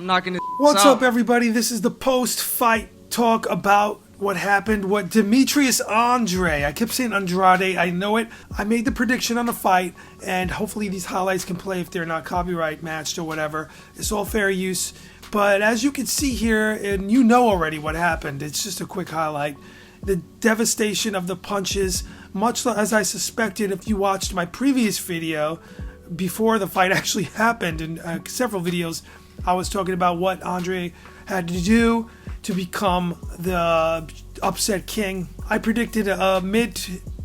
I'm not gonna. What's up, everybody? This is the post-fight talk about what happened. What Demetrius Andrade. I kept saying Andrade. I know it. I made the prediction on the fight, and hopefully these highlights can play if they're not copyright matched or whatever. It's all fair use. But as you can see here, and you know already what happened. It's just a quick highlight. The devastation of the punches, much as I suspected if you watched my previous video before the fight actually happened. In several videos, I was talking about what Andrade had to do to become the upset king. I predicted a mid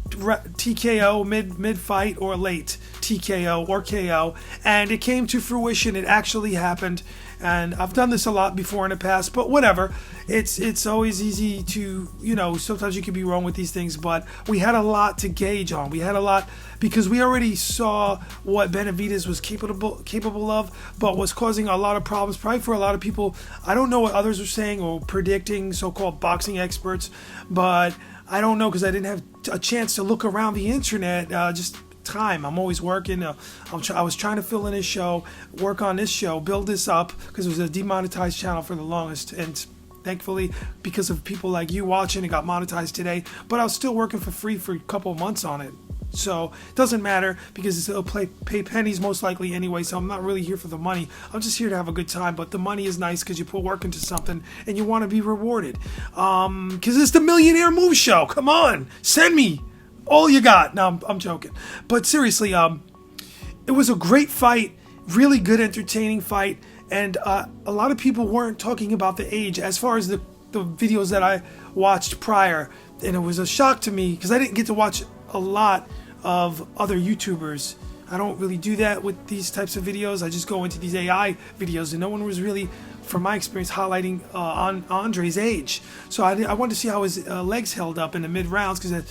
TKO, mid fight, or late TKO or KO, and it came to fruition. It actually happened, and I've done this a lot before in the past, but whatever. It's always easy to, sometimes you can be wrong with these things, but we had a lot to gauge on. We had a lot because we already saw what Benavidez was capable of, but was causing a lot of problems probably for a lot of people. I don't know what others are saying or predicting, so-called boxing experts, but I don't know because I didn't have a chance to look around the internet. Just time. I'm always working. I was trying to fill in his show, work on this show, build this up because it was a demonetized channel for the longest, and thankfully because of people like you watching, it got monetized today. But I was still working for free for a couple of months on it, so it doesn't matter because it'll pay pennies most likely anyway. So I'm not really here for the money. I'm just here to have a good time. But the money is nice because you put work into something and you want to be rewarded. Because it's the Millionaire Move Show. Come on, send me all you got. No, I'm joking. But seriously, it was a great fight, really good, entertaining fight, and a lot of people weren't talking about the age as far as the videos that I watched prior, and it was a shock to me because I didn't get to watch a lot of other YouTubers. I don't really do that with these types of videos. I just go into these AI videos, and no one was really, from my experience, highlighting on Andrade's age. So I wanted to see how his legs held up in the mid-rounds because at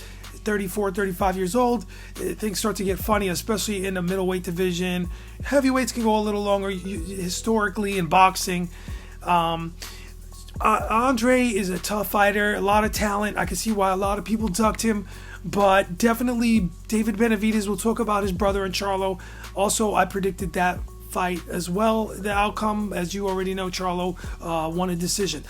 34, 35 years old, things start to get funny, especially in the middleweight division. Heavyweights can go a little longer historically in boxing. Andrade is a tough fighter, a lot of talent. I can see why a lot of people ducked him, but definitely David Benavidez will talk about his brother and Charlo. Also, I predicted that fight as well. The outcome, as you already know, Charlo won a decision.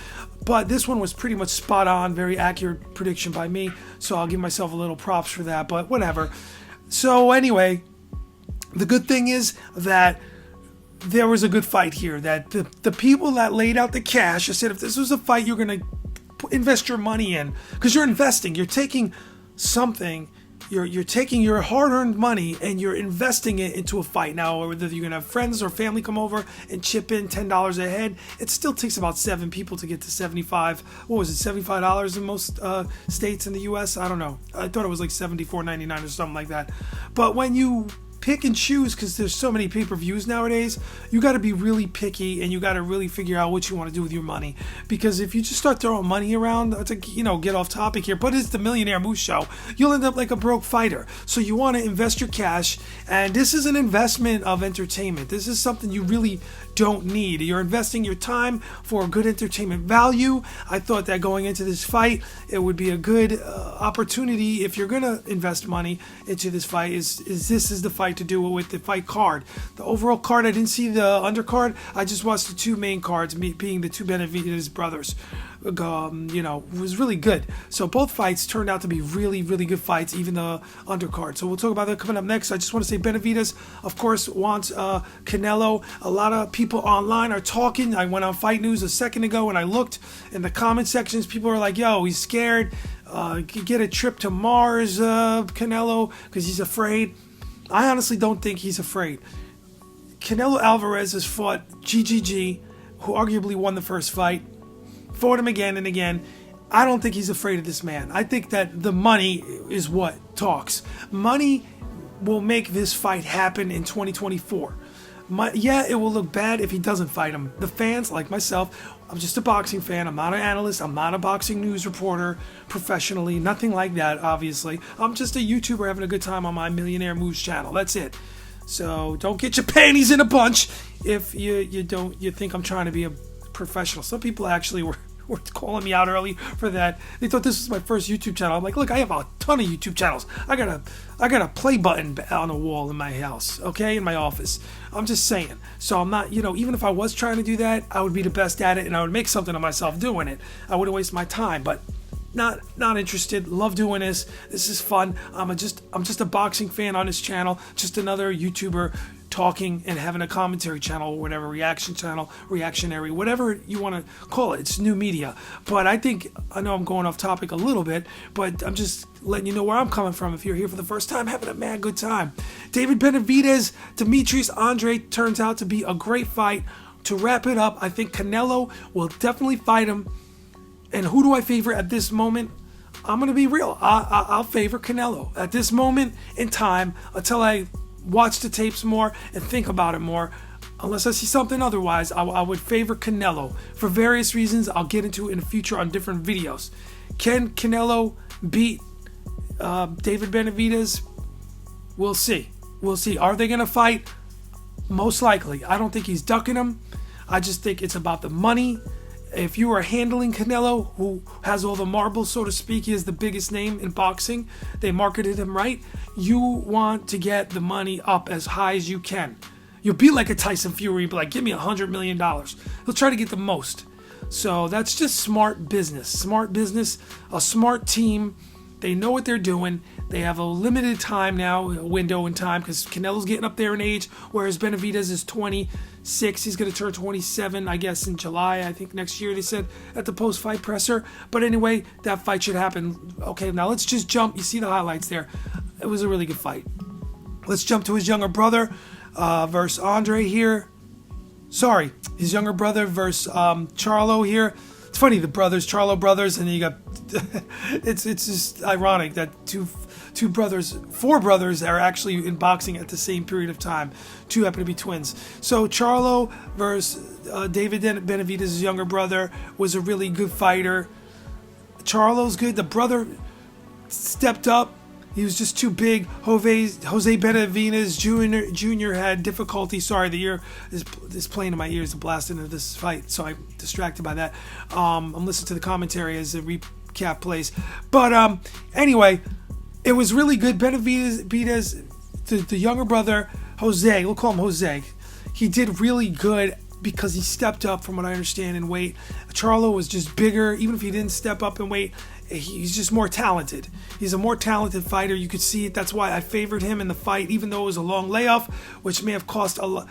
But this one was pretty much spot on, very accurate prediction by me, so I'll give myself a little props for that, but whatever. So anyway, the good thing is that there was a good fight here, that the people that laid out the cash, I said if this was a fight you're going to invest your money in, because you're investing, you're taking something, you're taking your hard-earned money and you're investing it into a fight. Now, whether you're gonna have friends or family come over and chip in $10 a head, it still takes about 7 people to get to 75. What was it, $75 in most states in the U.S.? I don't know. I thought it was like $74.99 or something like that. But when you pick and choose, because there's so many pay-per-views nowadays, you got to be really picky and you got to really figure out what you want to do with your money. Because if you just start throwing money around, to get off topic here, but it's the Millionaire Moose Show, you'll end up like a broke fighter. So you want to invest your cash, and this is an investment of entertainment. This is something you really don't need. You're investing your time for a good entertainment value. I thought that going into this fight, it would be a good opportunity if you're gonna invest money into this fight. This is the fight to do it with, the fight card. The overall card, I didn't see the undercard. I just watched the two main cards, being the two Benavidez brothers. Was really good. So both fights turned out to be really, really good fights, even the undercard. So we'll talk about that coming up next. I just want to say Benavidez, of course, wants Canelo. A lot of people online are talking. I went on Fight News a second ago and I looked in the comment sections. People are like, yo, he's scared. Get a trip to Mars, Canelo, because he's afraid. I honestly don't think he's afraid. Canelo Alvarez has fought GGG, who arguably won the first fight. Fought him again and again. I don't think he's afraid of this man. I think that the money is what talks. Money will make this fight happen in 2024. It will look bad if he doesn't fight him. The fans, like myself, I'm just a boxing fan. I'm not an analyst. I'm not a boxing news reporter professionally. Nothing like that, obviously. I'm just a YouTuber having a good time on my Millionaire Moves channel. That's it. So don't get your panties in a bunch if you think I'm trying to be a professional. Some people actually were were calling me out early for that. They thought this was my first YouTube channel. I'm like, look, I have a ton of YouTube channels. I got a play button on the wall in my house, okay, in my office. I'm just saying. So I'm not, even if I was trying to do that, I would be the best at it, and I would make something of myself doing it. I wouldn't waste my time, but not interested. Love doing this. This is fun. I'm just a boxing fan on this channel. Just another YouTuber talking and having a commentary channel or whatever, reaction channel, reactionary, whatever you want to call it. It's new media. But I know I'm going off topic a little bit, but I'm just letting you know where I'm coming from. If you're here for the first time, having a mad good time. David Benavidez Demetrius Andrade turns out to be a great fight. To wrap it up, I think Canelo will definitely fight him. And who do I favor at this moment? I'm going to be real. I'll favor Canelo at this moment in time until I watch the tapes more and think about it more. Unless I see something otherwise, I would favor Canelo for various reasons I'll get into in the future on different videos. Can Canelo beat David Benavidez? We'll see. Are they going to fight? Most likely. I don't think he's ducking him. I just think it's about the money. If you are handling Canelo, who has all the marbles, so to speak, he is the biggest name in boxing. They marketed him right. You want to get the money up as high as you can. You'll be like a Tyson Fury, but like, give me $100 million. He'll try to get the most. So that's just smart business. Smart business, a smart team. They know what they're doing. They have a limited time now, a window in time, because Canelo's getting up there in age, whereas Benavidez is 26. He's going to turn 27, I guess, in July, I think next year, they said, at the post-fight presser. But anyway, that fight should happen. Okay, now let's just jump. You see the highlights there. It was a really good fight. Let's jump to his younger brother versus Andre here. Sorry, his younger brother versus Charlo here. It's funny, the Charlo brothers, and then you got it's just ironic that four brothers are actually in boxing at the same period of time. Two happen to be twins. So Charlo versus David Benavidez's younger brother was a really good fighter. Charlo's good. The brother stepped up. He was just too big. Jose Benavidez Jr. had difficulty. Sorry, the ear is playing in my ears, the blast into this fight, so I'm distracted by that. I'm listening to the commentary as the recap plays. But anyway, it was really good. Benavidez, the younger brother, Jose, we'll call him Jose, he did really good because he stepped up, from what I understand, in weight. Charlo was just bigger. Even if he didn't step up in weight, he's just more talented. He's a more talented fighter. You could see it. That's why I favored him in the fight, even though it was a long layoff, which may have cost a lot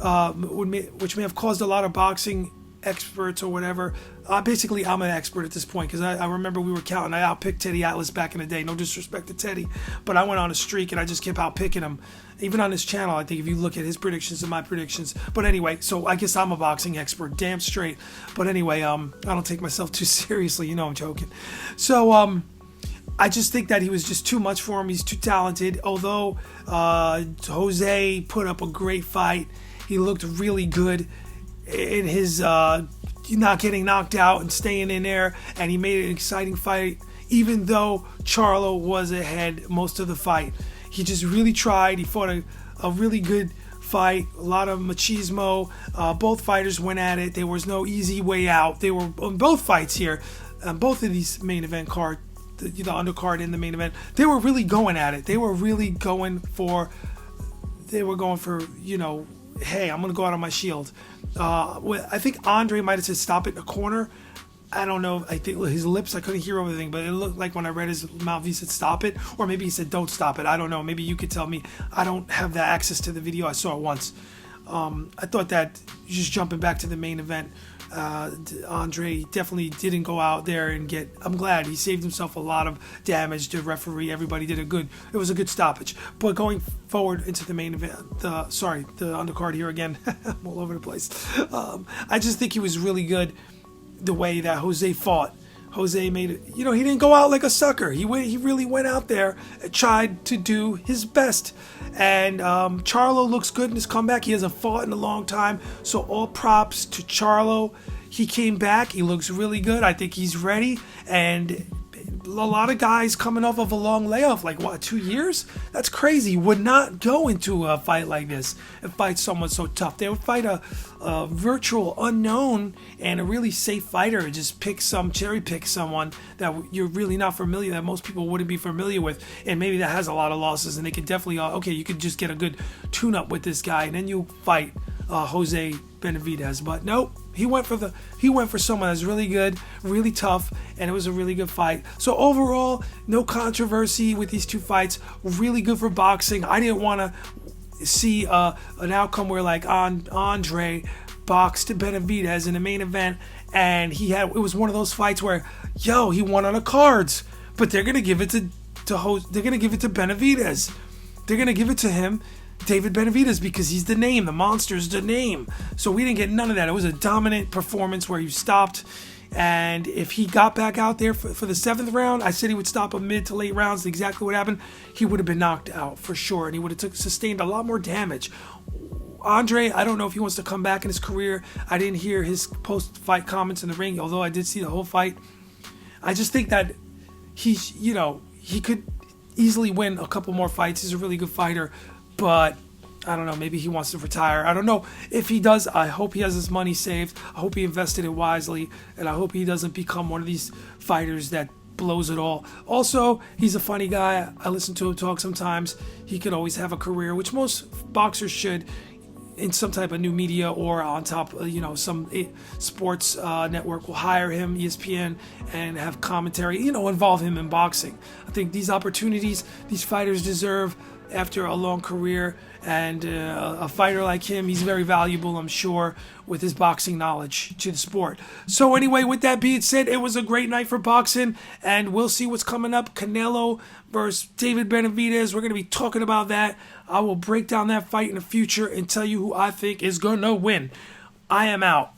of boxing experts or whatever. Basically, I'm an expert at this point, because I remember we were counting. I outpicked Teddy Atlas back in the day. No disrespect to Teddy, but I went on a streak and I just kept outpicking him. Even on his channel, I think if you look at his predictions and my predictions. But anyway, so I guess I'm a boxing expert, damn straight. But anyway, I don't take myself too seriously. You know I'm joking. So I just think that he was just too much for him. He's too talented. Although Jose put up a great fight, he looked really good in his not getting knocked out and staying in there, and he made an exciting fight, even though Charlo was ahead most of the fight. He just really tried. He fought a really good fight, a lot of machismo. Both fighters went at it. There was no easy way out. They were on both fights here, both of these main event card, the undercard and the main event. They were really going at it. They were really going for, hey, I'm going to go out on my shield. I think Andre might have said stop it in the corner. I don't know. I think his lips, I couldn't hear everything, but it looked like when I read his mouth, he said stop it. Or maybe he said don't stop it. I don't know. Maybe you could tell me. I don't have that access to the video. I saw it once. I thought that, just jumping back to the main event, Andre definitely didn't go out there and get, I'm glad he saved himself a lot of damage. The referee, everybody did it was a good stoppage. But going forward into the main event, the undercard here again, I'm all over the place. I just think he was really good the way that Jose fought. Jose made it, he didn't go out like a sucker. He really went out there and tried to do his best. And Charlo looks good in his comeback. He hasn't fought in a long time, so all props to Charlo. He came back. He looks really good. I think he's ready. And lot of guys coming off of a long layoff, like what, 2 years? That's crazy. Would not go into a fight like this and fight someone so tough. They would fight a virtual unknown and a really safe fighter and just cherry pick someone that you're really not familiar, that most people wouldn't be familiar with, and maybe that has a lot of losses, and they could definitely, okay, you could just get a good tune-up with this guy, and then you fight Jose Benavidez. But nope, he went for someone that's really good, really tough, and it was a really good fight. So overall, no controversy with these two fights. Really good for boxing. I didn't want to see an outcome where like Andre boxed Benavidez in the main event, and it was one of those fights where he won on the cards, but they're gonna give it to Benavidez. They're gonna give it to him, David Benavidez, because he's the name. The monster's the name. So we didn't get none of that. It was a dominant performance where you stopped. And if he got back out there for the 7th round, I said he would stop him mid to late rounds. Exactly what happened. He would have been knocked out for sure. And he would have sustained a lot more damage. Andre, I don't know if he wants to come back in his career. I didn't hear his post-fight comments in the ring, although I did see the whole fight. I just think that he could easily win a couple more fights. He's a really good fighter. But I don't know, maybe he wants to retire. I don't know. If he does, I hope he has his money saved. I hope he invested it wisely. And I hope he doesn't become one of these fighters that blows it all. Also, he's a funny guy. I listen to him talk sometimes. He could always have a career, which most boxers should, in some type of new media or on top, some sports network will hire him, ESPN, and have commentary, involve him in boxing. I think these opportunities, these fighters deserve after a long career, and a fighter like him, he's very valuable, I'm sure, with his boxing knowledge to the sport. So anyway, with that being said, it was a great night for boxing, and we'll see what's coming up. Canelo versus David Benavidez. We're going to be talking about that. I will break down that fight in the future and tell you who I think is going to win. I am out.